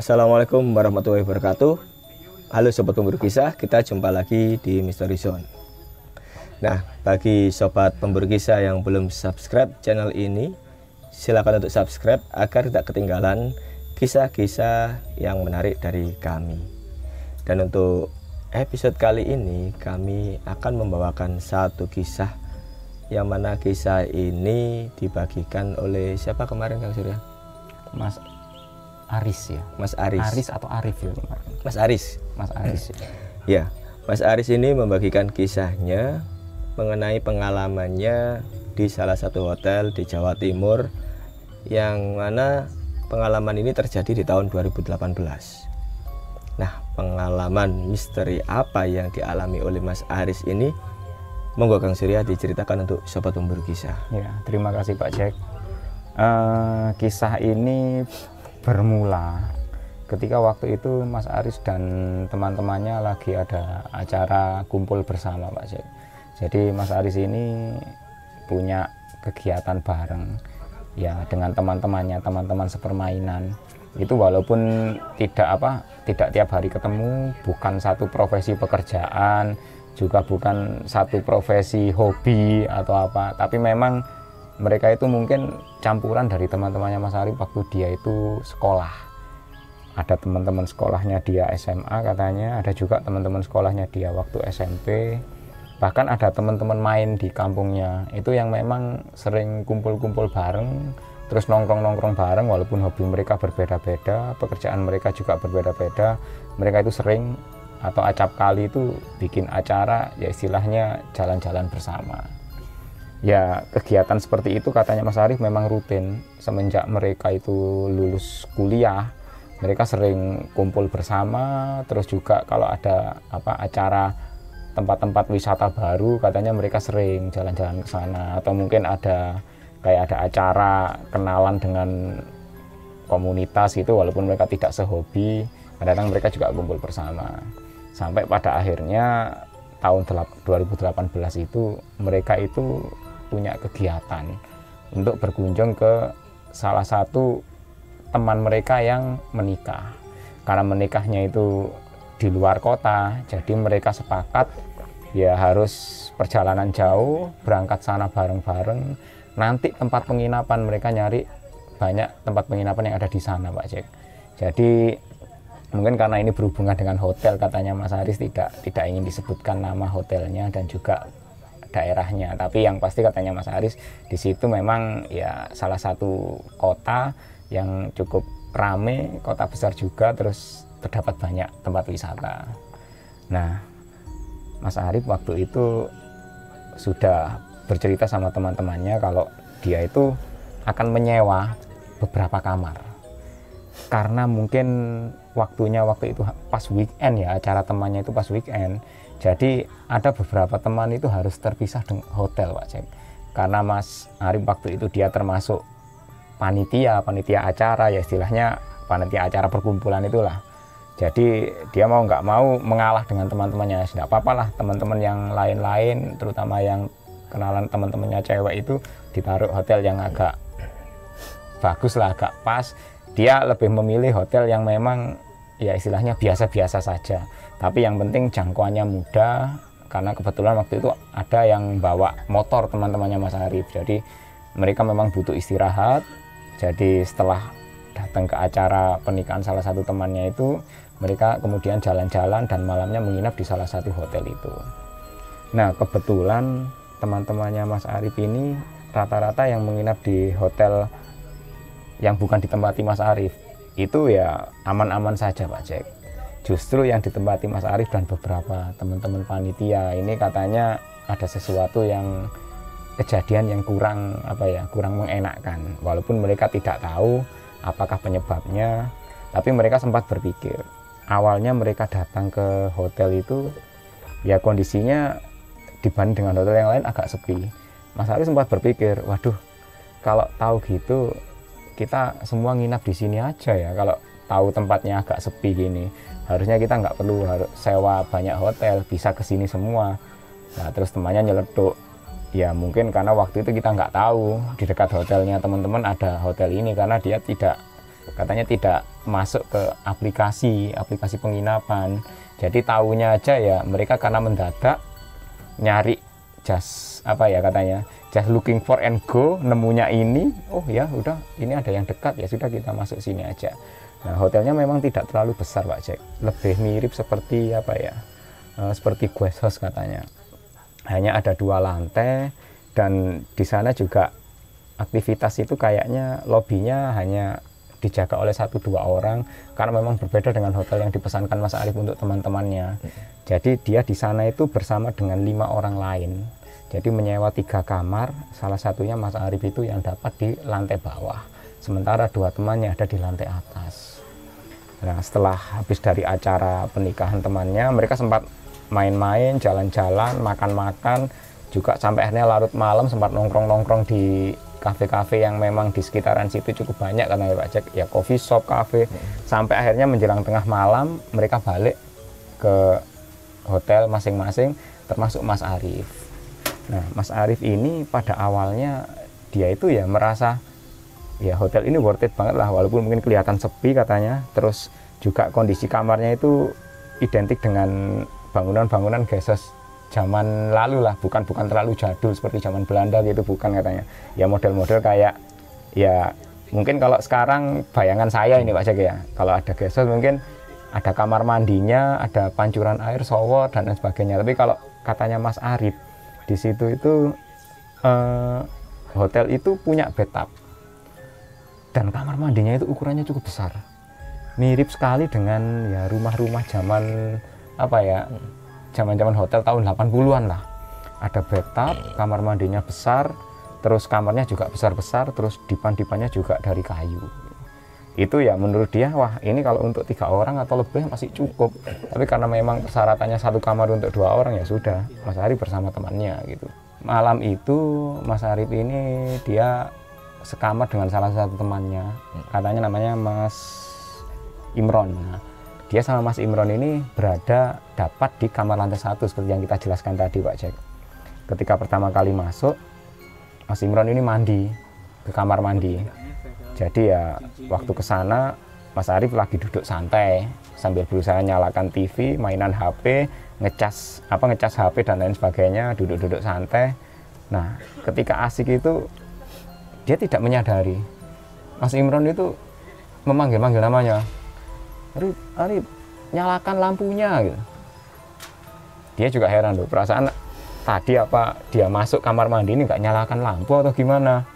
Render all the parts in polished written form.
Assalamualaikum warahmatullahi wabarakatuh. Halo Sobat Pemburu Kisah, kita jumpa lagi di Mystery Zone. Nah, bagi Sobat Pemburu Kisah yang belum subscribe channel ini, silakan untuk subscribe agar tidak ketinggalan kisah-kisah yang menarik dari kami. Dan untuk episode kali ini, kami akan membawakan satu kisah yang mana kisah ini dibagikan oleh siapa kemarin Kang Surya? Mas Aris ya, Mas Aris. Aris atau Arif ya, Mas Aris. Mas Aris. Ya, Mas Aris ini membagikan kisahnya mengenai pengalamannya di salah satu hotel di Jawa Timur, yang mana pengalaman ini terjadi di tahun 2018. Nah, pengalaman misteri apa yang dialami oleh Mas Aris ini? Monggo Kang Surya diceritakan untuk Sobat Pemburu Kisah. Ya, terima kasih Pak Jack. Kisah ini bermula ketika waktu itu Mas Aris dan teman-temannya lagi ada acara kumpul bersama Pak Jack. Jadi Mas Aris ini punya kegiatan bareng ya dengan teman-temannya, teman-teman sepermainan. Itu walaupun tidak tiap hari ketemu, bukan satu profesi pekerjaan, juga bukan satu profesi hobi atau apa, tapi memang mereka itu mungkin campuran dari teman-temannya Mas Arif waktu dia itu sekolah. Ada teman-teman sekolahnya dia SMA katanya, ada juga teman-teman sekolahnya dia waktu SMP. Bahkan ada teman-teman main di kampungnya, itu yang memang sering kumpul-kumpul bareng, terus nongkrong-nongkrong bareng walaupun hobi mereka berbeda-beda, pekerjaan mereka juga berbeda-beda. Mereka itu sering atau acap kali itu bikin acara, ya istilahnya jalan-jalan bersama. Ya, kegiatan seperti itu katanya Mas Arif memang rutin semenjak mereka itu lulus kuliah. Mereka sering kumpul bersama, terus juga kalau ada acara tempat-tempat wisata baru katanya mereka sering jalan-jalan ke sana, atau mungkin ada acara kenalan dengan komunitas gitu walaupun mereka tidak sehobi, kadang-kadang mereka juga kumpul bersama. Sampai pada akhirnya tahun 2018 itu mereka itu punya kegiatan untuk berkunjung ke salah satu teman mereka yang menikah. Karena menikahnya itu di luar kota, jadi mereka sepakat ya harus perjalanan jauh, berangkat sana bareng-bareng. Nanti tempat penginapan mereka nyari banyak tempat penginapan yang ada di sana, Pak Jack. Jadi mungkin karena ini berhubungan dengan hotel, katanya Mas Aris tidak ingin disebutkan nama hotelnya dan juga daerahnya, tapi yang pasti katanya Mas Aris di situ memang ya salah satu kota yang cukup rame, kota besar juga, terus terdapat banyak tempat wisata. Nah, Mas Arif waktu itu sudah bercerita sama teman-temannya kalau dia itu akan menyewa beberapa kamar, karena mungkin waktu itu pas weekend ya, acara temannya itu pas weekend. Jadi ada beberapa teman itu harus terpisah dengan hotel, Pak Cek. Karena Mas Arif waktu itu dia termasuk panitia acara, ya istilahnya panitia acara perkumpulan itulah. Jadi dia mau nggak mau mengalah dengan teman-temannya. Tidak apa-apa lah, teman-teman yang lain-lain, terutama yang kenalan teman-temannya cewek itu ditaruh hotel yang agak bagus lah, agak pas. Dia lebih memilih hotel yang memang ya istilahnya biasa-biasa saja, tapi yang penting jangkauannya mudah, karena kebetulan waktu itu ada yang bawa motor teman-temannya Mas Arif. Jadi mereka memang butuh istirahat. Jadi setelah datang ke acara pernikahan salah satu temannya itu, mereka kemudian jalan-jalan dan malamnya menginap di salah satu hotel itu. Nah, kebetulan teman-temannya Mas Arif ini rata-rata yang menginap di hotel yang bukan ditempati Mas Arif itu ya aman-aman saja, Pak Jack. Justru yang ditempati Mas Arif dan beberapa teman-teman panitia ini katanya ada sesuatu yang kejadian yang kurang mengenakan. Walaupun mereka tidak tahu apakah penyebabnya, tapi mereka sempat berpikir. Awalnya mereka datang ke hotel itu ya kondisinya dibanding dengan hotel yang lain agak sepi. Mas Arif sempat berpikir, waduh, kalau tahu gitu kita semua nginap di sini aja ya. Kalau tahu tempatnya agak sepi gini, harusnya kita nggak perlu harus sewa banyak hotel, bisa ke sini semua. Nah, terus temannya nyeletuk, ya mungkin karena waktu itu kita nggak tahu di dekat hotelnya teman-teman ada hotel ini, karena dia tidak katanya tidak masuk ke aplikasi penginapan. Jadi tahunya aja ya mereka karena mendadak nyari just apa ya katanya, just looking for and go, nemunya ini, oh ya udah ini ada yang dekat ya sudah kita masuk sini aja. Nah, hotelnya memang tidak terlalu besar Pak Jack, lebih mirip seperti apa ya, seperti guest house katanya. Hanya ada 2 lantai dan di sana juga aktivitas itu kayaknya lobbynya hanya dijaga oleh 1-2 orang karena memang berbeda dengan hotel yang dipesankan Mas Arif untuk teman-temannya. Jadi dia di sana itu bersama dengan 5 orang lain. Jadi menyewa 3 kamar, salah satunya Mas Arif itu yang dapat di lantai bawah, sementara 2 temannya ada di lantai atas. Nah, setelah habis dari acara pernikahan temannya, mereka sempat main-main, jalan-jalan, makan-makan, juga sampai akhirnya larut malam sempat nongkrong-nongkrong di kafe-kafe yang memang di sekitaran situ cukup banyak karena Pak Jack ya, coffee shop, kafe. Sampai akhirnya menjelang tengah malam mereka balik ke hotel masing-masing, termasuk Mas Arif. Nah, Mas Arif ini pada awalnya dia itu ya merasa ya hotel ini worth it banget lah, walaupun mungkin kelihatan sepi katanya. Terus juga kondisi kamarnya itu identik dengan bangunan-bangunan guest house zaman lalu lah, bukan terlalu jadul seperti zaman Belanda gitu, bukan katanya. Ya model-model kayak ya mungkin kalau sekarang bayangan saya ini Pak Jack ya, kalau ada guest house mungkin ada kamar mandinya, ada pancuran air, shower dan lain sebagainya. Tapi kalau katanya Mas Arif di situ itu hotel itu punya bathtub dan kamar mandinya itu ukurannya cukup besar, mirip sekali dengan ya rumah-rumah zaman apa ya, zaman-zaman hotel tahun 80-an lah. Ada bathtub, kamar mandinya besar, terus kamarnya juga besar-besar, terus dipan-dipannya juga dari kayu. Itu ya menurut dia, wah ini kalau untuk 3 orang atau lebih masih cukup. Tapi karena memang persyaratannya 1 kamar untuk 2 orang ya sudah, Mas Arif bersama temannya gitu. Malam itu Mas Arif ini dia sekamar dengan salah satu temannya, katanya namanya Mas Imron. Nah, dia sama Mas Imron ini berada dapat di kamar lantai 1 seperti yang kita jelaskan tadi Pak Jack. Ketika pertama kali masuk, Mas Imron ini mandi ke kamar mandi. Jadi ya waktu ke sana Mas Arif lagi duduk santai sambil berusaha nyalakan TV, mainan HP, ngecas HP dan lain sebagainya, duduk-duduk santai. Nah, ketika asik itu dia tidak menyadari Mas Imron itu memanggil-manggil namanya. Arif, nyalakan lampunya gitu. Dia juga heran loh, perasaan tadi apa dia masuk kamar mandi ini nggak nyalakan lampu atau gimana.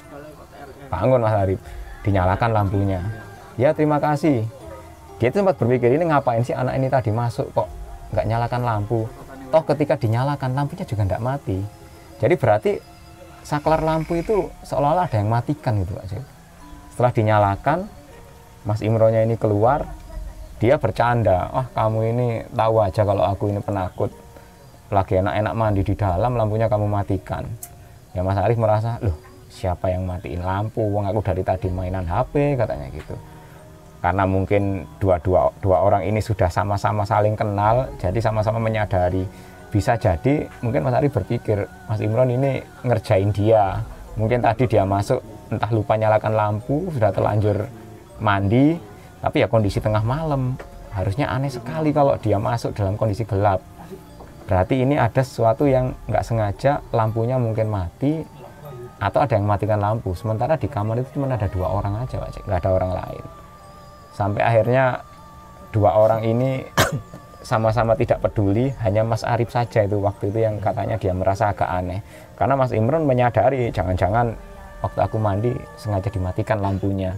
Bangun Mas Arif, dinyalakan lampunya. Ya terima kasih. Dia itu sempat berpikir, ini ngapain sih anak ini tadi masuk kok nggak nyalakan lampu. Toh ketika dinyalakan lampunya juga nggak mati. Jadi berarti saklar lampu itu seolah-olah ada yang matikan gitu Pak. Setelah dinyalakan, Mas Imronnya ini keluar, dia bercanda, wah kamu ini tahu aja kalau aku ini penakut, lagi enak-enak mandi di dalam lampunya kamu matikan. Ya Mas Arif merasa, loh siapa yang matiin lampu, wong aku dari tadi mainan HP katanya gitu. Karena mungkin dua orang ini sudah sama-sama saling kenal, jadi sama-sama menyadari. Bisa jadi mungkin Mas Arif berpikir Mas Imron ini ngerjain dia, mungkin tadi dia masuk entah lupa nyalakan lampu, sudah terlanjur mandi, tapi ya kondisi tengah malam, harusnya aneh sekali kalau dia masuk dalam kondisi gelap. Berarti ini ada sesuatu yang nggak sengaja, lampunya mungkin mati atau ada yang matikan lampu. Sementara di kamar itu cuma ada 2 orang aja Pak Cek, nggak ada orang lain. Sampai akhirnya 2 orang ini sama-sama tidak peduli, hanya Mas Arif saja itu waktu itu yang katanya dia merasa agak aneh. Karena Mas Imron menyadari jangan-jangan waktu aku mandi sengaja dimatikan lampunya.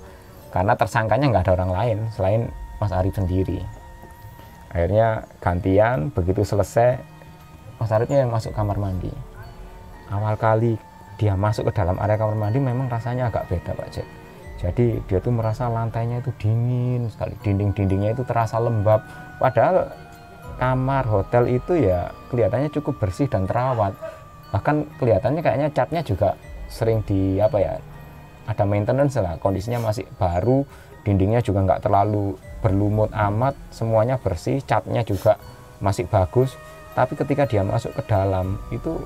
Karena tersangkanya nggak ada orang lain selain Mas Arif sendiri. Akhirnya gantian, begitu selesai Mas Arifnya yang masuk kamar mandi. Awal kali dia masuk ke dalam area kamar mandi memang rasanya agak beda Pak Cek. Jadi dia tuh merasa lantainya itu dingin sekali, dinding-dindingnya itu terasa lembab. Padahal kamar hotel itu ya kelihatannya cukup bersih dan terawat. Bahkan kelihatannya kayaknya catnya juga sering di apa ya, ada maintenance lah, kondisinya masih baru, dindingnya juga nggak terlalu berlumut amat, semuanya bersih, catnya juga masih bagus. Tapi ketika dia masuk ke dalam itu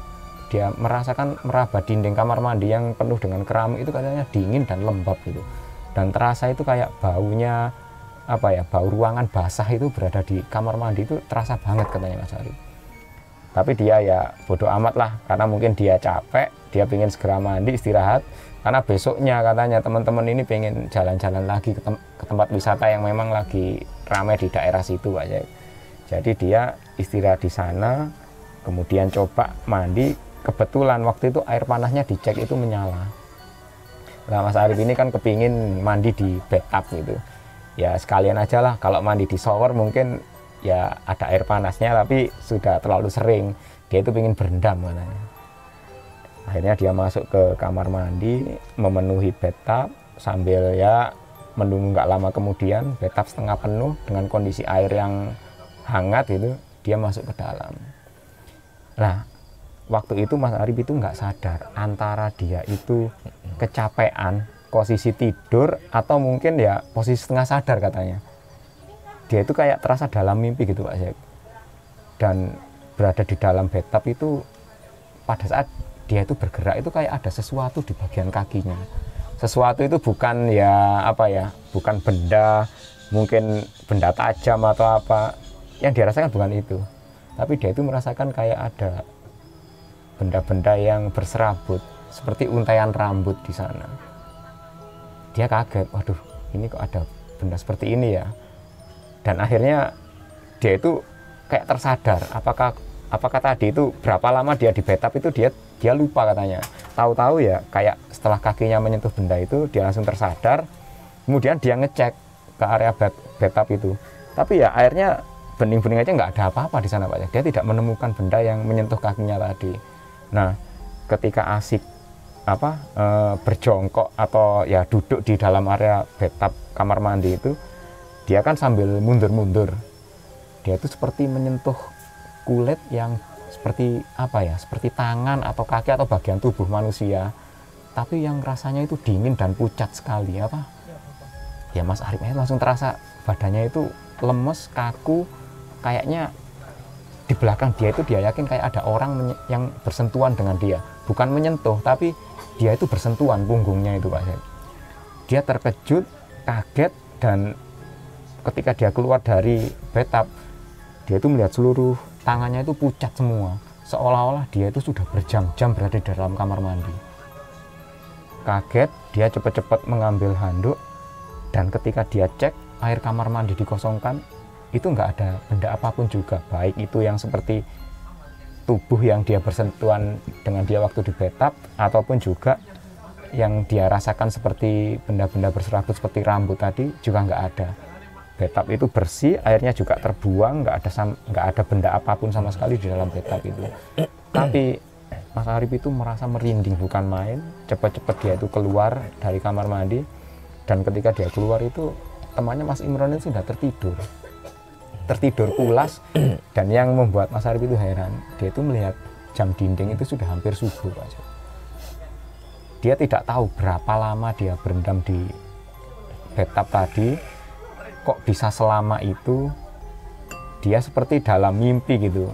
dia merasakan meraba dinding kamar mandi yang penuh dengan keramik itu katanya dingin dan lembab gitu. dan terasa itu kayak baunya apa ya, bau ruangan basah itu berada di kamar mandi itu terasa banget katanya Mas Arif. Tapi dia ya bodoh amat lah, karena mungkin dia capek, dia pengen segera mandi istirahat, karena besoknya katanya teman-teman ini pengen jalan-jalan lagi ke tempat wisata yang memang lagi ramai di daerah situ Pak Syed. Jadi dia istirahat di sana, kemudian coba mandi, kebetulan waktu itu air panasnya dicek itu menyala. Nah Mas Arif ini kan kepingin mandi di bathtub gitu, ya sekalian aja lah, kalau mandi di shower mungkin ya ada air panasnya tapi sudah terlalu sering, dia itu pengen berendam katanya. Akhirnya dia masuk ke kamar mandi, memenuhi bathtub, sambil ya menunggu nggak lama kemudian bathtub setengah penuh dengan kondisi air yang hangat gitu, dia masuk ke dalam. Nah waktu itu Mas Arif itu nggak sadar antara dia itu kecapean, posisi tidur, atau mungkin ya posisi setengah sadar katanya. Dia itu kayak terasa dalam mimpi gitu Pak Syed. Dan berada di dalam bathtub itu, pada saat dia itu bergerak itu kayak ada sesuatu di bagian kakinya. Sesuatu itu bukan ya apa ya, bukan benda, mungkin benda tajam atau apa. Yang dia rasakan bukan itu. Tapi dia itu merasakan kayak ada benda-benda yang berserabut, seperti untaian rambut di sana. Dia kaget, waduh ini kok ada benda seperti ini ya. Dan akhirnya dia itu kayak tersadar, apakah tadi itu berapa lama dia di bathtub itu dia lupa katanya. Tahu-tahu ya kayak setelah kakinya menyentuh benda itu dia langsung tersadar. Kemudian dia ngecek ke area bathtub itu. Tapi ya airnya bening-bening aja, nggak ada apa-apa di sana Pak. Dia tidak menemukan benda yang menyentuh kakinya tadi. Nah, ketika asik berjongkok atau ya duduk di dalam area bathtub kamar mandi itu, dia kan sambil mundur-mundur. Dia itu seperti menyentuh kulit yang seperti apa ya, seperti tangan atau kaki atau bagian tubuh manusia, tapi yang rasanya itu dingin dan pucat sekali apa. Ya Mas Arif langsung terasa badannya itu lemes, kaku, kayaknya di belakang dia itu dia yakin kayak ada orang yang bersentuhan dengan dia, bukan menyentuh tapi dia itu bersentuhan punggungnya itu Pak Syed. Dia terkejut, kaget, dan ketika dia keluar dari bathtub, dia itu melihat seluruh tangannya itu pucat semua, seolah-olah dia itu sudah berjam-jam berada di dalam kamar mandi. Kaget, dia cepat-cepat mengambil handuk, dan ketika dia cek air kamar mandi dikosongkan, itu nggak ada benda apapun juga, baik itu yang seperti tubuh yang dia bersentuhan dengan dia waktu di bathtub, ataupun juga yang dia rasakan seperti benda-benda berserabut seperti rambut tadi juga nggak ada. Bathtub itu bersih, airnya juga terbuang, nggak ada benda apapun sama sekali di dalam bathtub itu. Tapi Mas Arif itu merasa merinding bukan main. Cepat-cepat dia itu keluar dari kamar mandi, dan ketika dia keluar itu temannya Mas Imron itu sudah tertidur pulas. Dan yang membuat Mas Arif itu heran, dia itu melihat jam dinding itu sudah hampir subuh Pak. Dia tidak tahu berapa lama dia berendam di bathtub tadi, kok bisa selama itu. Dia seperti dalam mimpi gitu,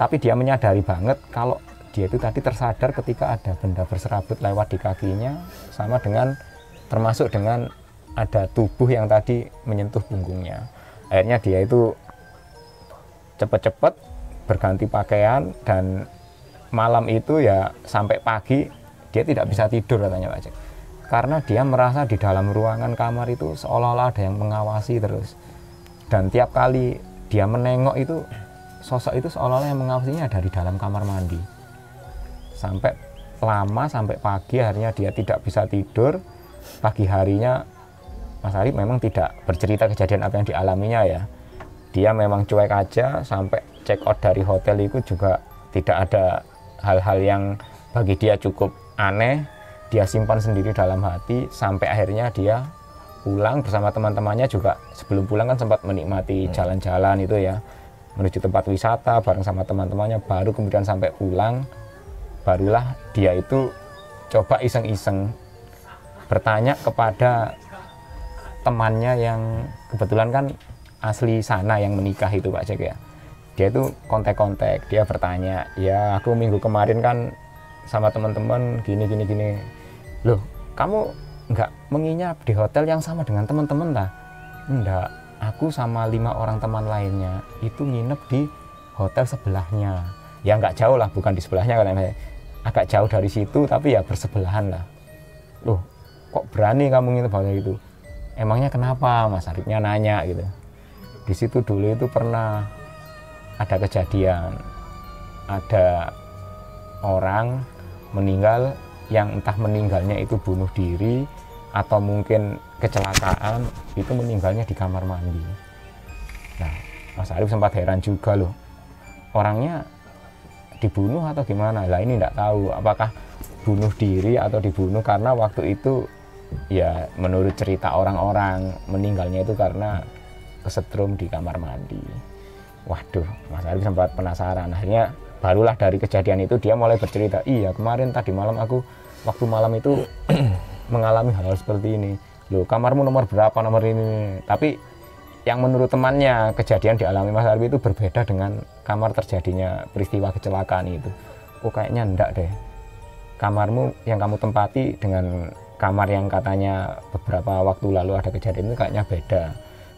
tapi dia menyadari banget kalau dia itu tadi tersadar ketika ada benda berserabut lewat di kakinya, sama dengan termasuk dengan ada tubuh yang tadi menyentuh punggungnya. Akhirnya dia itu cepat-cepat berganti pakaian, dan malam itu ya sampai pagi dia tidak bisa tidur katanya Pak Cek, karena dia merasa di dalam ruangan kamar itu seolah-olah ada yang mengawasi terus. Dan tiap kali dia menengok itu, sosok itu seolah-olah yang mengawasinya dari dalam kamar mandi. Sampai lama, sampai pagi, akhirnya dia tidak bisa tidur. Pagi harinya Mas Arif memang tidak bercerita kejadian apa yang dialaminya ya. Dia memang cuek aja, sampai check out dari hotel itu juga tidak ada hal-hal yang bagi dia cukup aneh. Dia simpan sendiri dalam hati, sampai akhirnya dia pulang bersama teman-temannya juga. Sebelum pulang kan sempat menikmati jalan-jalan itu ya, menuju tempat wisata bareng sama teman-temannya. Baru kemudian sampai pulang, barulah dia itu coba iseng-iseng bertanya kepada temannya yang kebetulan kan asli sana yang menikah itu Pak Cek ya. Dia itu kontak-kontak, dia bertanya, ya aku minggu kemarin kan sama teman-teman gini. Loh, kamu nggak menginap di hotel yang sama dengan teman-teman lah. Enggak, aku sama 5 orang teman lainnya itu nginep di hotel sebelahnya. Ya nggak jauh lah, bukan di sebelahnya kan, agak jauh dari situ tapi ya bersebelahan lah. Loh, kok berani kamu nginep hotel itu? Emangnya kenapa? Mas Arifnya nanya gitu. Di situ dulu itu pernah ada kejadian, ada orang meninggal yang entah meninggalnya itu bunuh diri atau mungkin kecelakaan, itu meninggalnya di kamar mandi. Nah, Mas Arif sempat heran juga loh, orangnya dibunuh atau gimana. Lah ini tidak tahu apakah bunuh diri atau dibunuh, karena waktu itu ya menurut cerita orang-orang meninggalnya itu karena kesetrum di kamar mandi. Waduh, Mas Arif sempat penasaran. Akhirnya barulah dari kejadian itu dia mulai bercerita, iya kemarin tadi malam aku waktu malam itu mengalami hal seperti ini. Loh, kamarmu nomor berapa, nomor ini. Tapi yang menurut temannya kejadian dialami Mas Arif itu berbeda dengan kamar terjadinya peristiwa kecelakaan itu. Oh kayaknya enggak deh, kamarmu yang kamu tempati dengan kamar yang katanya beberapa waktu lalu ada kejadian itu kayaknya beda.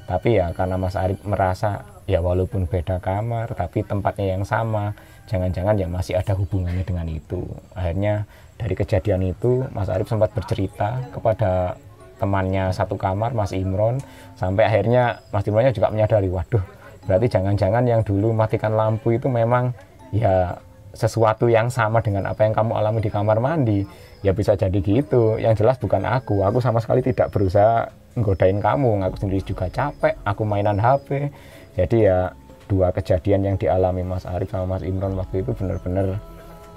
Tapi ya karena Mas Arif merasa ya walaupun beda kamar tapi tempatnya yang sama, jangan-jangan ya masih ada hubungannya dengan itu. Akhirnya dari kejadian itu Mas Arif sempat bercerita kepada temannya satu kamar, Mas Imron, sampai akhirnya Mas Imronnya juga menyadari, waduh berarti jangan-jangan yang dulu matikan lampu itu memang ya sesuatu yang sama dengan apa yang kamu alami di kamar mandi. Ya bisa jadi gitu, yang jelas bukan aku sama sekali tidak berusaha nggodain kamu, aku sendiri juga capek, aku mainan HP. Jadi ya dua kejadian yang dialami Mas Arif sama Mas Imron waktu itu benar-benar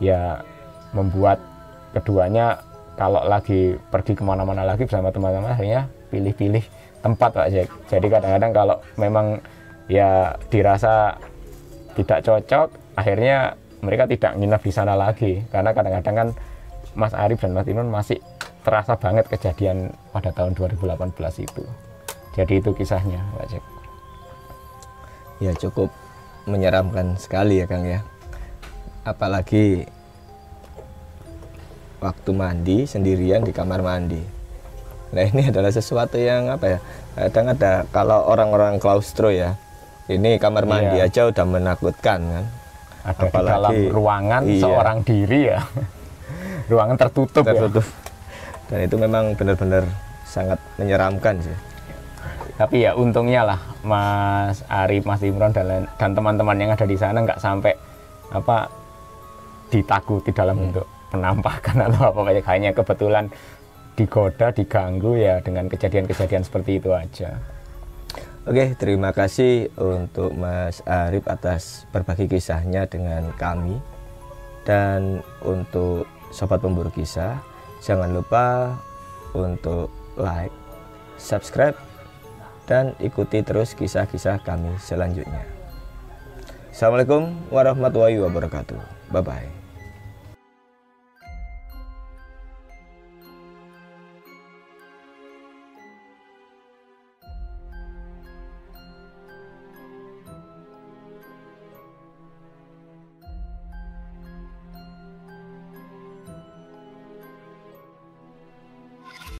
ya membuat keduanya kalau lagi pergi kemana-mana lagi bersama teman-teman akhirnya pilih-pilih tempat Pak Jack. Jadi kadang-kadang kalau memang ya dirasa tidak cocok, akhirnya mereka tidak nginep di sana lagi, karena kadang-kadang kan Mas Arif dan Mas Imron masih terasa banget kejadian pada tahun 2018 itu. Jadi itu kisahnya Pak Jack. Ya cukup menyeramkan sekali ya Kang ya, apalagi waktu mandi sendirian di kamar mandi. Nah ini adalah sesuatu yang apa ya, kadang ada kalau orang-orang klaustro ya, ini kamar mandi aja udah menakutkan kan, ada apalagi di dalam ruangan seorang diri ya, ruangan tertutup ya. Dan itu memang benar-benar sangat menyeramkan sih. Tapi ya untungnya lah Mas Arif, Mas Imron dan teman-teman yang ada di sana nggak sampai apa ditakuti dalam bentuk penampakan atau apa, kayaknya kebetulan digoda, diganggu ya dengan kejadian-kejadian seperti itu aja. Oke, terima kasih untuk Mas Arif atas berbagi kisahnya dengan kami. Dan untuk Sobat Pemburu Kisah, jangan lupa untuk like, subscribe, dan ikuti terus kisah-kisah kami selanjutnya. Assalamualaikum warahmatullahi wabarakatuh. Bye-bye.